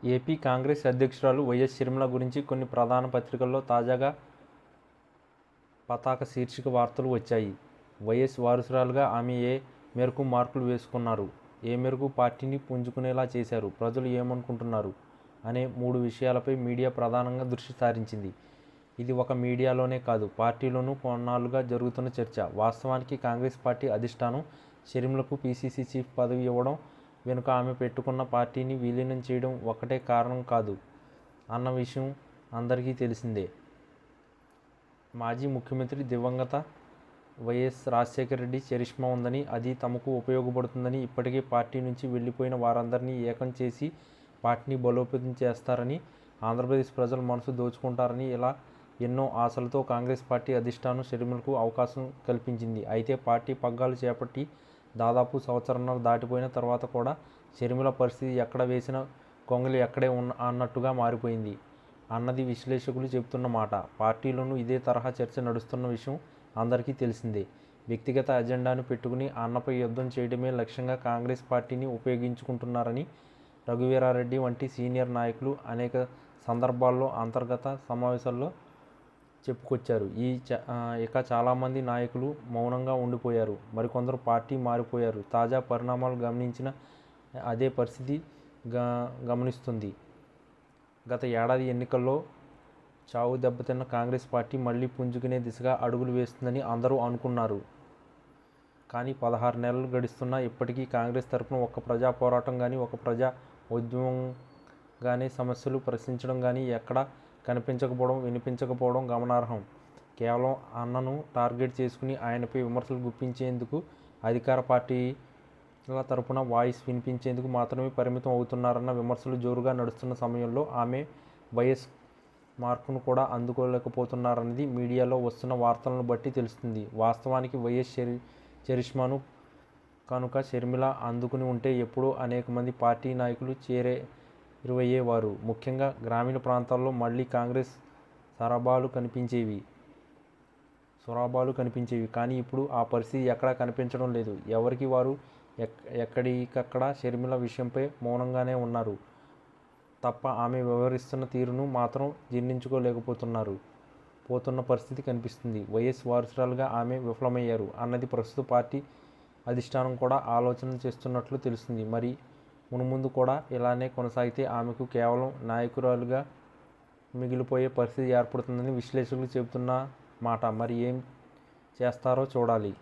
AP Congress అధ్యక్షురాలు YS Sharmila గురించి కొన్ని ప్రధాన పత్రికల్లో తాజాగా పతాక శీర్షిక వార్తలు వచ్చాయి. వైఎస్ వారసురాలుగా ఆమె ఏ మేరకు మార్కులు వేసుకున్నారు, ఏ మేరకు పార్టీని పుంజుకునేలా చేశారు, ప్రజలు ఏమనుకుంటున్నారు అనే 3 విషయాలపై మీడియా ప్రధానంగా దృష్టి సారించింది. ఇది ఒక మీడియాలోనే కాదు, పార్టీలోనూ కొన్నాళ్లుగా జరుగుతున్న చర్చ. వాస్తవానికి కాంగ్రెస్ పార్టీ అధిష్టానం షర్మిలకు పీసీసీ చీఫ్ పదవి ఇవ్వడం వెనుక ఆమె పెట్టుకున్న పార్టీని విలీనం చేయడం ఒకటే కారణం కాదు అన్న విషయం అందరికీ తెలిసిందే. మాజీ ముఖ్యమంత్రి దివంగత వైఎస్ రాజశేఖర రెడ్డి చరిష్మా ఉందని, అది తమకు ఉపయోగపడుతుందని, ఇప్పటికే పార్టీ నుంచి వెళ్లిపోయిన వారందరినీ ఏకం చేసి పార్టీని బలోపేతం చేస్తారని, ఆంధ్రప్రదేశ్ ప్రజల మనసు దోచుకుంటారని ఇలా ఎన్నో ఆశలతో కాంగ్రెస్ పార్టీ అధిష్టానం షర్మిలకు అవకాశం కల్పించింది. అయితే పార్టీ పగ్గాలు చేపట్టి దాదాపు సంవత్సరన్నర దాటిపోయిన తర్వాత కూడా షర్మిల పరిస్థితి ఎక్కడ వేసిన గొంగళి ఎక్కడే అన్నట్టుగా మారిపోయింది అన్నది విశ్లేషకులు చెబుతున్న మాట. పార్టీలోనూ ఇదే తరహా చర్చ నడుస్తున్న విషయం అందరికీ తెలిసిందే. వ్యక్తిగత అజెండాను పెట్టుకుని అన్నపై యుద్ధం చేయడమే లక్ష్యంగా కాంగ్రెస్ పార్టీని ఉపయోగించుకుంటున్నారని రఘువీరారెడ్డి వంటి సీనియర్ నాయకులు అనేక సందర్భాల్లో అంతర్గత సమావేశాల్లో చెప్పుకొచ్చారు. ఇక చాలామంది నాయకులు మౌనంగా ఉండిపోయారు. మరికొందరు పార్టీ మారిపోయారు. తాజా పరిణామాలు గమనించిన అదే పరిస్థితి గమనిస్తుంది. గత ఏడాది ఎన్నికల్లో చావు దెబ్బతిన్న కాంగ్రెస్ పార్టీ మళ్లీ పుంజుకునే దిశగా అడుగులు వేస్తుందని అందరూ అనుకున్నారు. కానీ 16 నెలలు గడుస్తున్నా ఇప్పటికీ కాంగ్రెస్ తరఫున ఒక్క ప్రజా పోరాటం కానీ, ఒక ప్రజా ఉద్యమం కానీ, సమస్యలు ప్రశ్నించడం కానీ ఎక్కడా కనిపించకపోవడం, వినిపించకపోవడం గమనార్హం. కేవలం అన్నను టార్గెట్ చేసుకుని ఆయనపై విమర్శలు గుప్పించేందుకు, అధికార పార్టీల తరఫున వాయిస్ వినిపించేందుకు మాత్రమే పరిమితం అవుతున్నారన్న విమర్శలు జోరుగా నడుస్తున్న సమయంలో ఆమె వైఎస్ మార్కును కూడా అందుకోలేకపోతున్నారన్నది మీడియాలో వస్తున్న వార్తలను బట్టి తెలుస్తుంది. వాస్తవానికి వైఎస్ చరిష్మాను కనుక షర్మిల అందుకుని ఉంటే ఎప్పుడో అనేక మంది పార్టీ నాయకులు చేరువయ్యేవారు. ముఖ్యంగా గ్రామీణ ప్రాంతాల్లో మళ్లీ కాంగ్రెస్ సొరబాలు కనిపించేవి. కానీ ఇప్పుడు ఆ పరిస్థితి ఎక్కడా కనిపించడం లేదు. ఎవరికి వారు ఎక్కడికక్కడ షర్మిల విషయంపై మౌనంగానే ఉన్నారు తప్ప ఆమె వ్యవహరిస్తున్న తీరును మాత్రం జీర్ణించుకోలేకపోతున్న పరిస్థితి కనిపిస్తుంది. వైఎస్ వారసురాలుగా ఆమె విఫలమయ్యారు అన్నది ప్రస్తుత పార్టీ అధిష్టానం కూడా ఆలోచన చేస్తున్నట్లు తెలుస్తుంది. మరి మున్ముందు కూడా ఇలానే కొనసాగితే ఆమెకు కేవలం నాయకురాలుగా మిగిలిపోయే పరిస్థితి ఏర్పడుతుందని విశ్లేషకులు చెబుతున్న మాట. మరి ఏం చేస్తారో చూడాలి.